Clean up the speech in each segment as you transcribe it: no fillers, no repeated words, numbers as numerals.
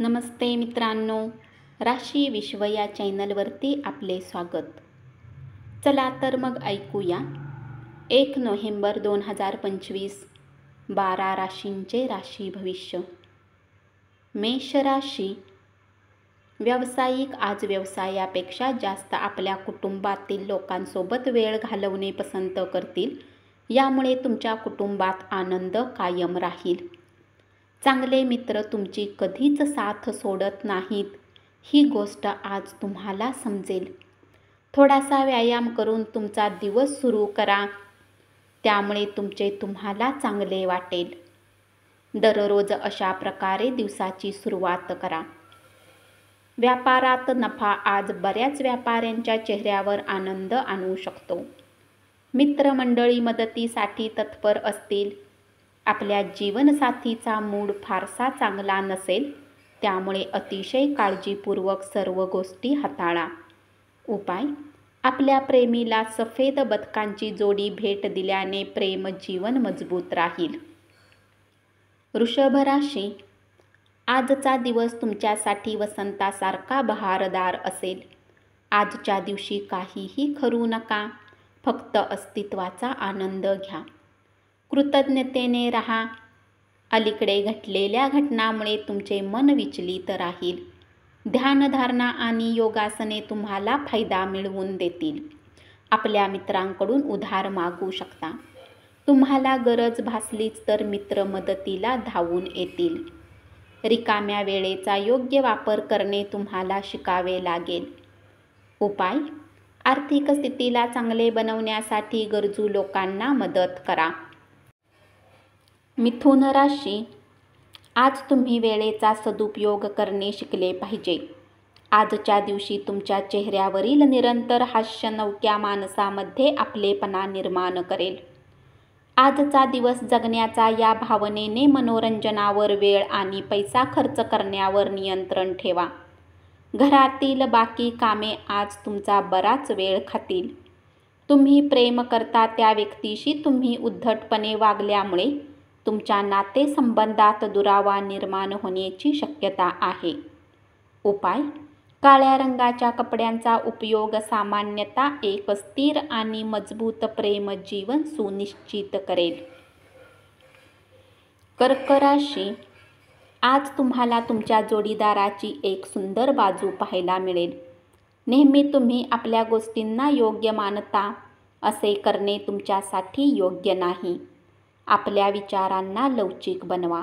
नमस्ते मित्रांनो, राशी विश्व या चॅनलवरती आपले स्वागत. चला तर मग ऐकूया 1 नोव्हेंबर 2025 12 राशींचे राशी भविष्य. मेष राशी. व्यावसायिक. आज व्यवसायापेक्षा जास्त आपल्या कुटुंबातील लोकांसोबत वेळ घालवणे पसंत करतील. यामुळे तुमच्या कुटुंबात आनंद कायम राहील. चांगले मित्र तुमची कधीच साथ सोडत नाहीत, ही गोष्ट आज तुम्हाला समजेल. थोडासा व्यायाम करून तुमचा दिवस सुरू करा, त्यामुळे तुम्हाला चांगले वाटेल. दररोज अशा प्रकारे दिवसाची सुरुवात करा. व्यापारात नफा आज बऱ्याच व्यापाऱ्यांच्या चेहऱ्यावर आनंद आणू शकतो. मित्रमंडळी मदतीसाठी तत्पर असतील. आपल्या जीवनसाथीचा मूड फारसा चांगला नसेल, त्यामुळे अतिशय काळजीपूर्वक सर्व गोष्टी हाताळा. उपाय. आपल्या प्रेमीला सफेद बदकांची जोडी भेट दिल्याने प्रेम जीवन मजबूत राहील. वृषभ राशी. आजचा दिवस तुमच्यासाठी वसंतासारखा बहारदार असेल. आजच्या दिवशी काहीही करू नका, फक्त अस्तित्वाचा आनंद घ्या. कृतज्ञतेने राहा. अलीकडे घडलेल्या घटनांमुळे तुमचे मन विचलित राहील. ध्यानधारणा आणि योगासने तुम्हाला फायदा मिळवून देतील. आपल्या मित्रांकडून उधार मागू शकता. तुम्हाला गरज भासलीच तर मित्र मदतीला धावून येतील. रिकाम्या वेळेचा योग्य वापर करणे तुम्हाला शिकावे लागेल. उपाय. आर्थिक स्थितीला चांगले बनवण्यासाठी गरजू लोकांना मदत करा. मिथुन राशी. आज तुम्ही वेळेचा सदुपयोग करणे शिकले पाहिजे. आजच्या दिवशी तुमच्या चेहऱ्यावरील निरंतर हास्य नवख्या माणसामध्ये आपलेपणा निर्माण करेल. आजचा दिवस जगण्याचा या भावनेने मनोरंजनावर वेळ आणि पैसा खर्च करण्यावर नियंत्रण ठेवा. घरातील बाकी कामे आज तुमचा बराच वेळ खातील. तुम्ही प्रेम करता त्या व्यक्तीशी तुम्ही उद्धटपणे वागल्यामुळे तुमच्या नातेसंबंधात दुरावा निर्माण होण्याची शक्यता आहे. उपाय. काळ्या रंगाच्या कपड्यांचा उपयोग सामान्यतः एक स्थिर आणि मजबूत प्रेम जीवन सुनिश्चित करेल. कर्क राशी. आज तुम्हाला तुमच्या जोडीदाराची एक सुंदर बाजू पाहायला मिळेल. नेहमी तुम्ही आपल्या गोष्टींना योग्य मानता, असे करणे तुमच्यासाठी योग्य नाही. आपल्या विचारांना लवचिक बनवा.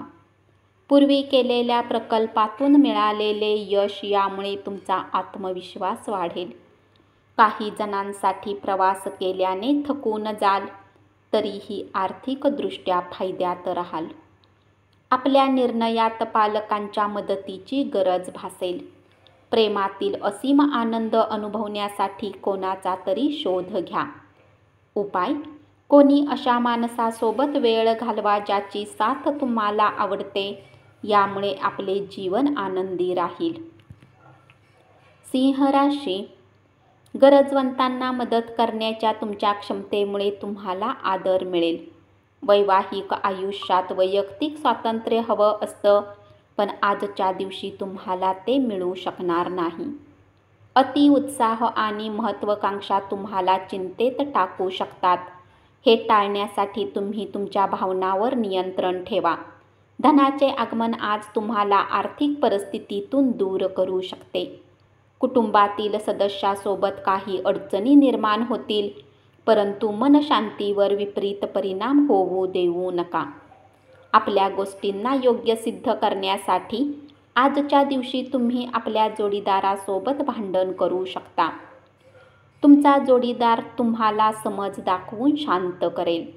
पूर्वी केलेल्या प्रकल्पातून मिळालेले यश यामुळे तुमचा आत्मविश्वास वाढेल. काही जणांसाठी प्रवास केल्याने थकून जाल, तरीही आर्थिकदृष्ट्या फायद्यात राहाल. आपल्या निर्णयात पालकांच्या मदतीची गरज भासेल. प्रेमातील असीम आनंद अनुभवण्यासाठी कोणाचा तरी शोध घ्या. उपाय. कोणी अशा माणसासोबत वेळ घालवा ज्याची साथ तुम्हाला आवडते, यामुळे आपले जीवन आनंदी राहील. सिंह राशी. गरजवंतांना मदत करण्याच्या तुमच्या क्षमतेमुळे तुम्हाला आदर मिळेल. वैवाहिक आयुष्यात वैयक्तिक स्वातंत्र्य हवं असतं, पण आजच्या दिवशी तुम्हाला ते मिळू शकणार नाही. अतिउत्साह आणि महत्त्वाकांक्षा तुम्हाला चिंतेत टाकू शकतात. हे टाळण्यासाठी तुम्ही तुमच्या भावनांवर नियंत्रण ठेवा. धनाचे आगमन आज तुम्हाला आर्थिक परिस्थितीतून दूर करू शकते. कुटुंबातील सदस्यासोबत काही अडचणी निर्माण होतील, परंतु मनशांतीवर विपरीत परिणाम होऊ देऊ नका. आपल्या गोष्टींना योग्य सिद्ध करण्यासाठी आजच्या दिवशी तुम्ही आपल्या जोडीदारासोबत भांडण करू शकता. तुमचा जोडीदार तुम्हाला समज दाखवून शांत करेल.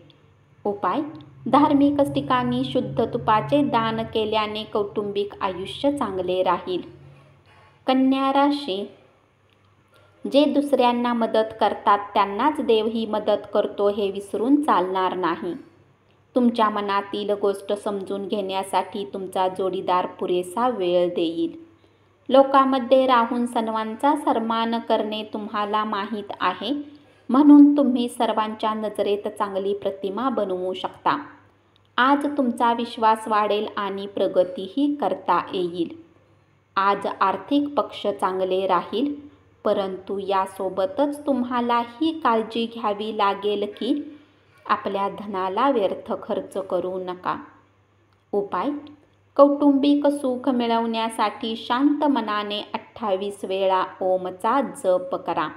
उपाय. धार्मिक ठिकाणी शुद्ध तुपाचे दान केल्याने कौटुंबिक आयुष्य चांगले राहील. कन्या राशी. जे दुसऱ्यांना मदत करतात त्यांनाच देवही मदत करतो हे विसरून चालणार नाही. तुमच्या मनातील गोष्ट समजून घेण्यासाठी तुमचा जोडीदार पुरेसा वेळ देईल. लोकांमध्ये राहून सर्वांचा सन्मान करणे तुम्हाला माहीत आहे, म्हणून तुम्ही सर्वांच्या नजरेत चांगली प्रतिमा बनवू शकता. आज तुमचा विश्वास वाढेल आणि प्रगतीही करता येईल. आज आर्थिक पक्ष चांगले राहील, परंतु यासोबतच तुम्हाला ही काळजी घ्यावी लागेल की आपल्या धनाला व्यर्थ खर्च करू नका. उपाय: कौटुंबिक सुख मिळवण्यासाठी शांत मनाने 28 वेळा ओमचा जप करा.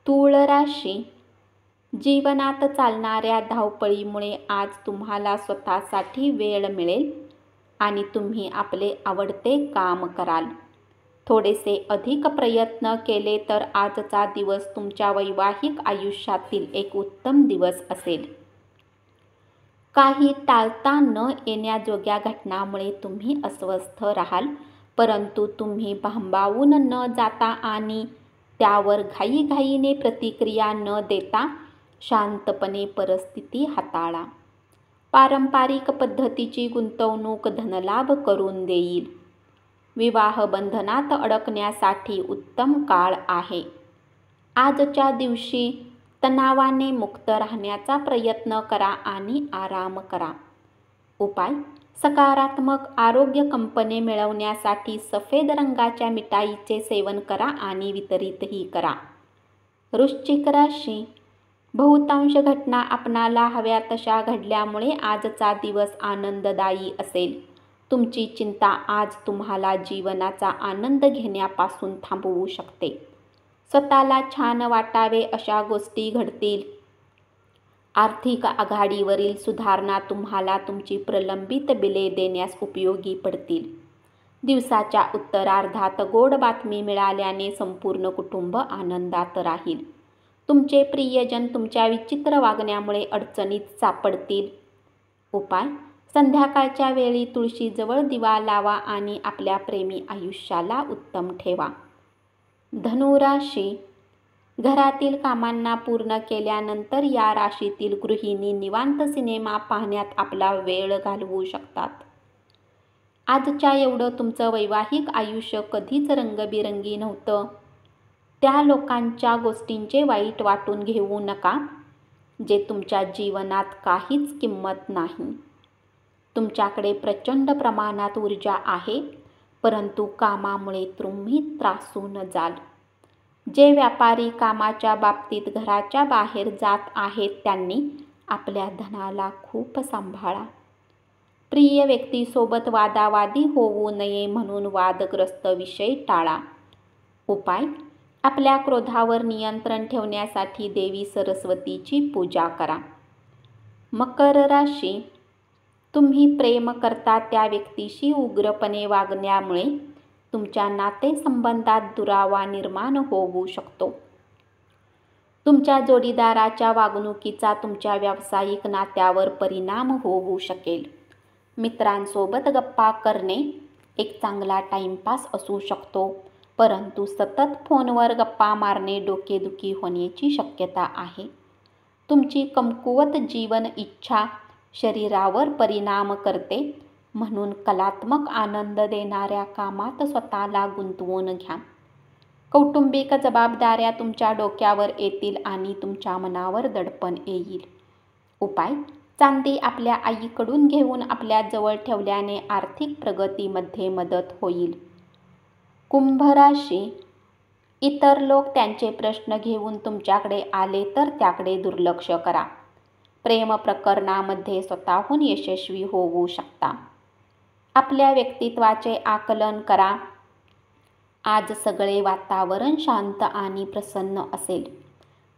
तूळ राशी: जीवनात चालणाऱ्या धावपळीमुळे आज तुम्हाला स्वतःसाठी वेळ मिळेल आणि तुम्ही आपले आवडते काम कराल. थोडेसे अधिक प्रयत्न केले तर आजचा दिवस तुमच्या वैवाहिक आयुष्यातील एक उत्तम दिवस असेल. काही टाळता न येण्याजोग्या घटनांमुळे तुम्ही अस्वस्थ राहाल, परंतु तुम्ही भांबावून न जाता आणि त्यावर घाईघाईने प्रतिक्रिया न देता शांतपणे परिस्थिती हाताळा. पारंपरिक पद्धतीची गुंतवणूक धनलाभ करून देईल. विवाह बंधनात अडकण्यासाठी उत्तम काळ आहे. आजच्या दिवशी तणावाने मुक्त राहण्याचा प्रयत्न करा आणि आराम करा. उपाय: सकारात्मक आरोग्य कंपने मिळवण्यासाठी सफेद रंगाच्या मिठाईचे सेवन करा आणि वितरितही करा. वृश्चिक राशी: बहुतांश घटना आपणाला हव्या तशा घडल्यामुळे आजचा दिवस आनंददायी असेल. तुमची चिंता आज तुम्हाला जीवनाचा आनंद घेण्यापासून थांबवू शकते. स्वतःला छान वाटावे अशा गोष्टी घडतील. आर्थिक आघाडीवरील सुधारणा तुम्हाला तुमची प्रलंबित बिले देण्यास उपयोगी पडतील. दिवसाच्या उत्तरार्धात गोड बातमी मिळाल्याने संपूर्ण कुटुंब आनंदात राहील. तुमचे प्रियजन तुमच्या विचित्र वागण्यामुळे अडचणीत सापडतील. उपाय: संध्याकाळच्या वेळी तुळशीजवळ दिवा लावा आणि आपल्या प्रेमी आयुष्याला उत्तम ठेवा. धनु राशी: घरातील कामांना पूर्ण केल्यानंतर या राशीतील गृहिणी निवांत सिनेमा पाहण्यात आपला वेळ घालवू शकतात. आजच्या एवढं तुमचं वैवाहिक आयुष्य कधीच रंगबिरंगी नव्हतं. त्या लोकांच्या गोष्टींचे वाईट वाटून घेऊ नका, जे तुमच्या जीवनात काहीच किंमत नाही. तुमच्याकडे प्रचंड प्रमाणात ऊर्जा आहे, परंतु कामामुळे तुम्ही त्रासून जाल. जे व्यापारी कामाच्या बाबतीत घराच्या बाहेर जात आहेत त्यांनी आपल्या धनाला खूप सांभाळा. प्रिय व्यक्तीसोबत वादावादी होऊ नये म्हणून वादग्रस्त विषय टाळा. उपाय: आपल्या क्रोधावर नियंत्रण ठेवण्यासाठी देवी सरस्वतीची पूजा करा. मकर राशी: तुम्ही प्रेम करता त्या व्यक्तीशी उग्रपणे वागण्यामुळे तुमच्या नातेसंबंधात दुरावा निर्माण होऊ शकतो. तुमच्या जोडीदाराच्या वागणुकीचा तुमच्या व्यावसायिक नात्यावर परिणाम होऊ शकेल. मित्रांसोबत गप्पा करणे एक चांगला टाइमपास असू शकतो, परंतु सतत फोनवर गप्पा मारणे डोकेदुखी होण्याची शक्यता आहे. तुमची कमकुवत जीवन इच्छा शरीरावर परिणाम करते, म्हणून कलात्मक आनंद देणाऱ्या कामात स्वतःला गुंतवून घ्या. कौटुंबिक जबाबदाऱ्या तुमच्या डोक्यावर येतील आणि तुमच्या मनावर दडपण येईल. उपाय: चांदी आपल्या आईकडून घेऊन आपल्या जवळ ठेवल्याने आर्थिक प्रगतीमध्ये मदत होईल. कुंभ राशी: इतर लोक त्यांचे प्रश्न घेऊन तुमच्याकडे आले तर त्याकडे दुर्लक्ष करा. प्रेम प्रकरणामध्ये स्वतःहून यशस्वी होऊ शकता. आपल्या व्यक्तित्वाचे आकलन करा. आज सगळे वातावरण शांत आणि प्रसन्न असेल.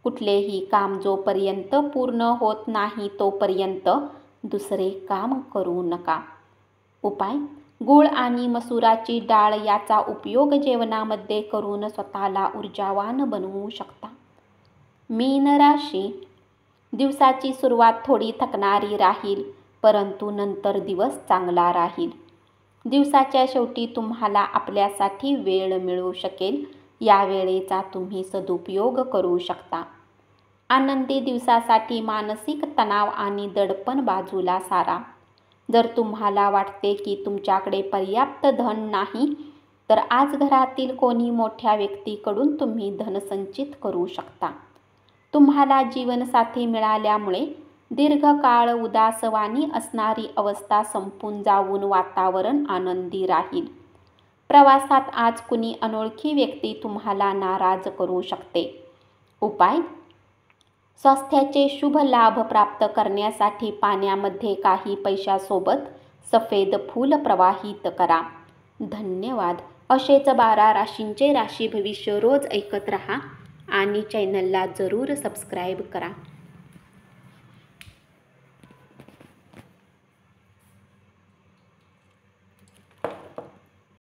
कुठलेही काम जोपर्यंत पूर्ण होत नाही तोपर्यंत दुसरे काम करू नका. उपाय: गूळ आणि मसुराची डाळ याचा उपयोग जेवणामध्ये करून स्वतःला ऊर्जावान बनवू शकता. मीन राशी: दिवसाची सुरुवात थोडी थकणारी राहील, परंतु नंतर दिवस चांगला राहील. दिवसाच्या शेवटी तुम्हाला आपल्यासाठी वेळ मिळू शकेल. या वेळेचा तुम्ही सदुपयोग करू शकता. आनंदी दिवसासाठी मानसिक तणाव आणि दडपण बाजूला सारा. जर तुम्हाला वाटते की तुमच्याकडे पर्याप्त धन नाही, तर आज घरातील कोणी मोठ्या व्यक्तीकडून तुम्ही धन संचित करू शकता. तुम्हाला जीवनसाथी मिळाल्यामुळे दीर्घकाळ उदासवाणी असणारी अवस्था संपून जाऊन वातावरण आनंदी राहील. प्रवासात आज कुणी अनोळखी व्यक्ती तुम्हाला नाराज करू शकते. उपाय: स्वास्थ्याचे शुभ लाभ प्राप्त करण्यासाठी पाण्यामध्ये काही पैशासोबत सफेद फूल प्रवाहित करा. धन्यवाद. असेच 12 राशींचे राशी भविष्य रोज ऐकत रहा आणि चॅनलला जरूर सबस्क्राईब करा.